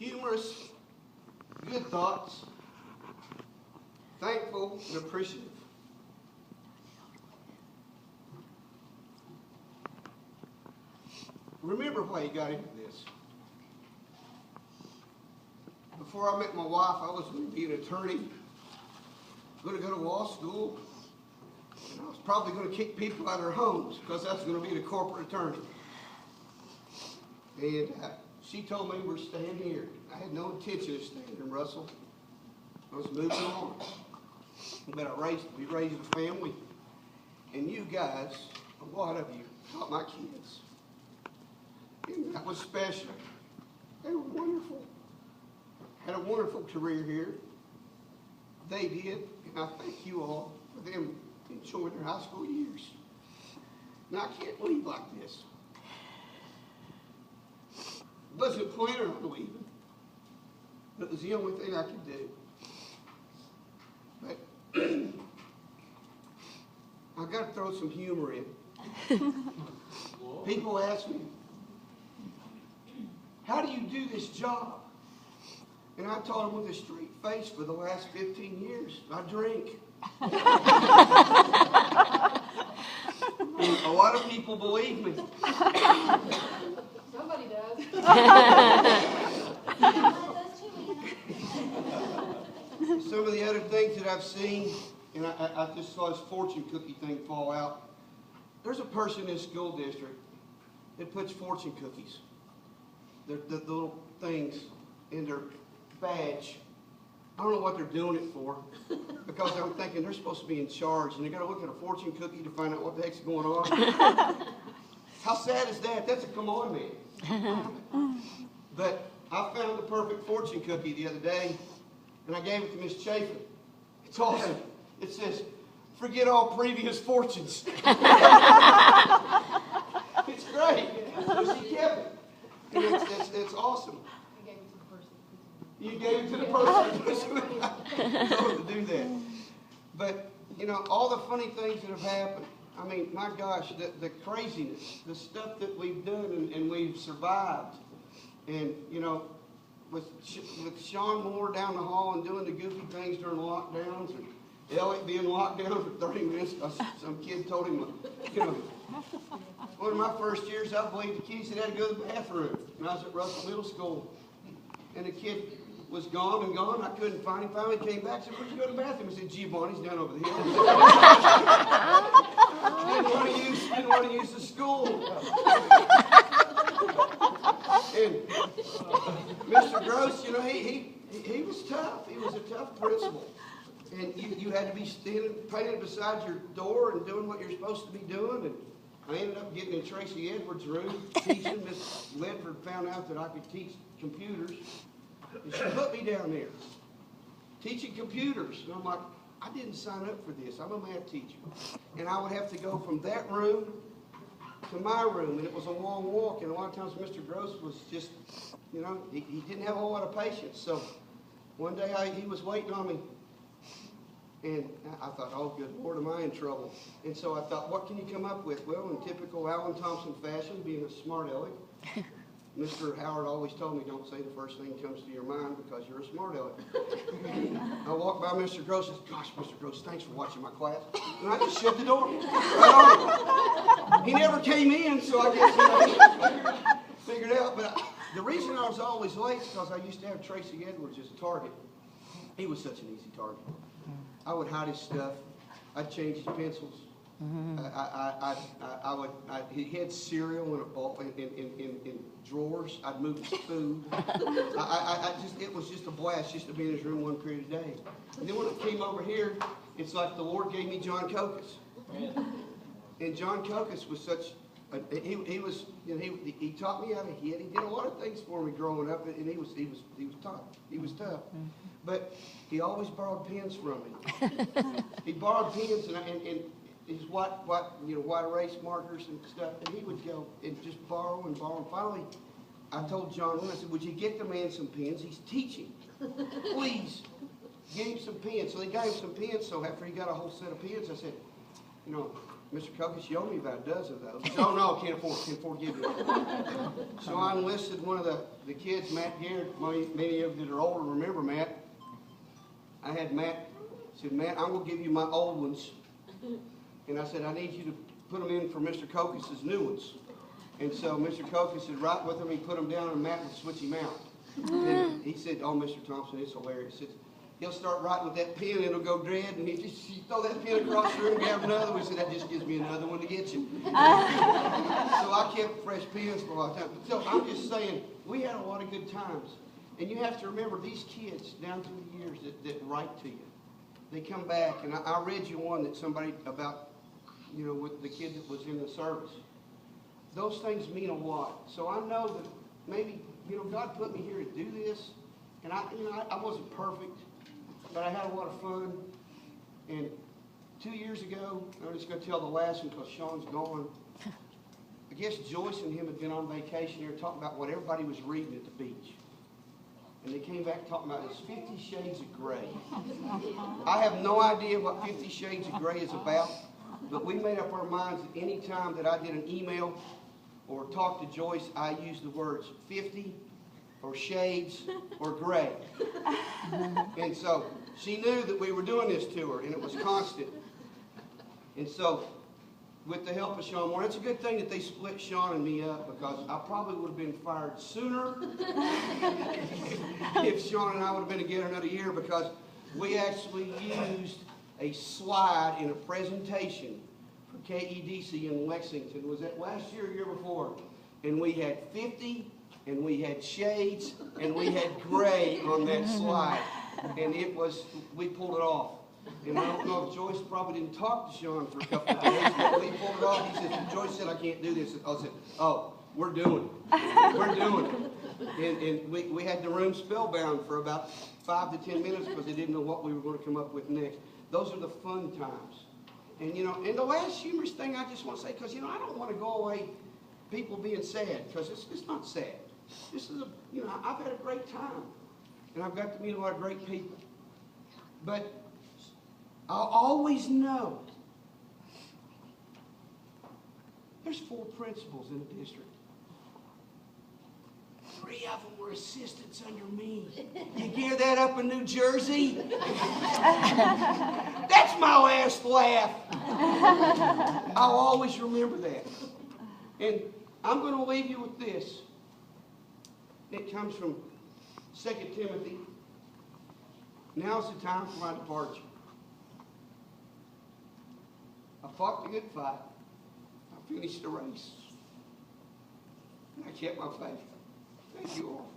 humorous, good thoughts, thankful and appreciative. Remember why he got into this. Before I met my wife, I was going to be an attorney, going to go to law school, and I was probably going to kick people out of their homes because I was going to be the corporate attorney. And she told me we're staying here. I had no intention of staying in Russell. I was moving on. But we raised a family, and you guys, a lot of you, taught my kids. And that was special. They were wonderful. Had a wonderful career here. They did, and I thank you all for them enjoying their high school years. And I can't leave like this. Wasn't planning on leaving, but it was the only thing I could do. But I got to throw some humor in. People ask me, how do you do this job? And I told them with a straight face, for the last 15 years, I drink. A lot of people believe me. Somebody does. Some of the other things that I've seen, and I just saw this fortune cookie thing fall out. There's a person in the school district that puts fortune cookies, the little things, in their badge. I don't know what they're doing it for, because I'm thinking they're supposed to be in charge, and they're going to look at a fortune cookie to find out what the heck's going on. How sad is that? That's a come on man. But I found the perfect fortune cookie the other day, and I gave it to Miss Chafin. It's awesome. It says, forget all previous fortunes. It's great. So she kept it. And it's awesome. You gave it to the person who told to do that. But, you know, all the funny things that have happened. I mean, my gosh, the craziness, the stuff that we've done and we've survived. And, you know, with Sean Moore down the hall and doing the goofy things during lockdowns, and Elliot being locked down for 30 minutes because some kid told him, you know, one of my first years, I believed the kid said he had to go to the bathroom. And I was at Russell Middle School. And the kid was gone and gone. I couldn't find him. Finally came back and said, where'd you go to the bathroom? I said, Giovanni's down over the hill. didn't want to use the school. And Mr. Gross, you know, he was tough. He was a tough principal. And you had to be standing, painted beside your door and doing what you're supposed to be doing. And I ended up getting in Tracy Edwards' room teaching. Miss Ledford found out that I could teach computers. And she put me down there teaching computers. And I'm like, I didn't sign up for this. I'm a math teacher. And I would have to go from that room to my room, and it was a long walk. And a lot of times Mr. Gross was just, you know, he didn't have a whole lot of patience. So one day he was waiting on me. And I thought, oh, good Lord, am I in trouble? And so I thought, what can you come up with? Well, in typical Allan Thompson fashion, being a smart aleck, Mr. Howard always told me, don't say the first thing that comes to your mind because you're a smart aleck. I walked by Mr. Gross and said, gosh, Mr. Gross, thanks for watching my class. And I just shut the door. Right on. He never came in, so I guess he figured out. But the reason I was always late is because I used to have Tracy Edwards as a target. He was such an easy target. I would hide his stuff. I'd change his pencils. He had cereal in a bowl in drawers. I'd move his food. It was just a blast just to be in his room one period a day. And then when it came over here, it's like the Lord gave me John Cocos. And John Cocos was such. He taught me how to hit. He did a lot of things for me growing up, and he was tough. He was tough. But he always borrowed pens from me. He borrowed pens and his white erase markers and stuff, and he would go and just borrow and borrow. And finally, I told John, I said, would you get the man some pens? He's teaching. Please, get him some pens. So they got him some pens. So after he got a whole set of pens, I said, you know, Mr. Cocos, you owe me about a dozen of those. Oh, no, can't afford to give you. So I enlisted one of the kids, Matt Garrett. Many of you that are older remember Matt. I had Matt, said, Matt, I'm going to give you my old ones. And I said, I need you to put them in for Mr. Cocos' new ones. And so Mr. Cocos would write with him, he put them down, and Matt would switch him out. And he said, oh, Mr. Thompson, it's hilarious. He'll start writing with that pen, and it'll go dread, and he throw that pen across the room, grab another one. He said, that just gives me another one to get you. So I kept fresh pens for a long time. So I'm just saying, we had a lot of good times. And you have to remember, these kids, down through the years, that write to you, they come back, and I read you one that somebody about, you know, with the kid that was in the service. Those things mean a lot. So I know that maybe, you know, God put me here to do this, and I wasn't perfect, but I had a lot of fun. And 2 years ago, I'm just going to tell the last one because Sean's gone. I guess Joyce and him had been on vacation here talking about what everybody was reading at the beach. And they came back talking about this 50 Shades of Grey. I have no idea what 50 Shades of Grey is about, but we made up our minds that any time that I did an email or talked to Joyce, I used the words 50 or shades or gray. And so she knew that we were doing this to her, and it was constant. And so, with the help of Sean Moore, it's a good thing that they split Sean and me up, because I probably would have been fired sooner if Sean and I would have been together another year, because we actually used a slide in a presentation for KEDC in Lexington. Was that last year or year before? And we had 50, and we had shades, and we had gray on that slide. And it was, we pulled it off. And I don't know if Joyce probably didn't talk to Sean for a couple of days, but we pulled it off. He said, Joyce said, I can't do this. I said, oh, we're doing it. We're doing it. And we had the room spellbound for about 5 to 10 minutes because they didn't know what we were going to come up with next. Those are the fun times. And, you know, and the last humorous thing I just want to say, because, you know, I don't want to go away people being sad, because it's not sad. This is you know, I've had a great time. And I've got to meet a lot of great people. But I'll always know there's 4 principals in the district. 3 of them were assistants under me. You hear that up in New Jersey? That's my last laugh. I'll always remember that. And I'm going to leave you with this. It comes from 2 Timothy. Now's the time for my departure. I fought the good fight. I finished the race. And I kept my faith. Thank you all.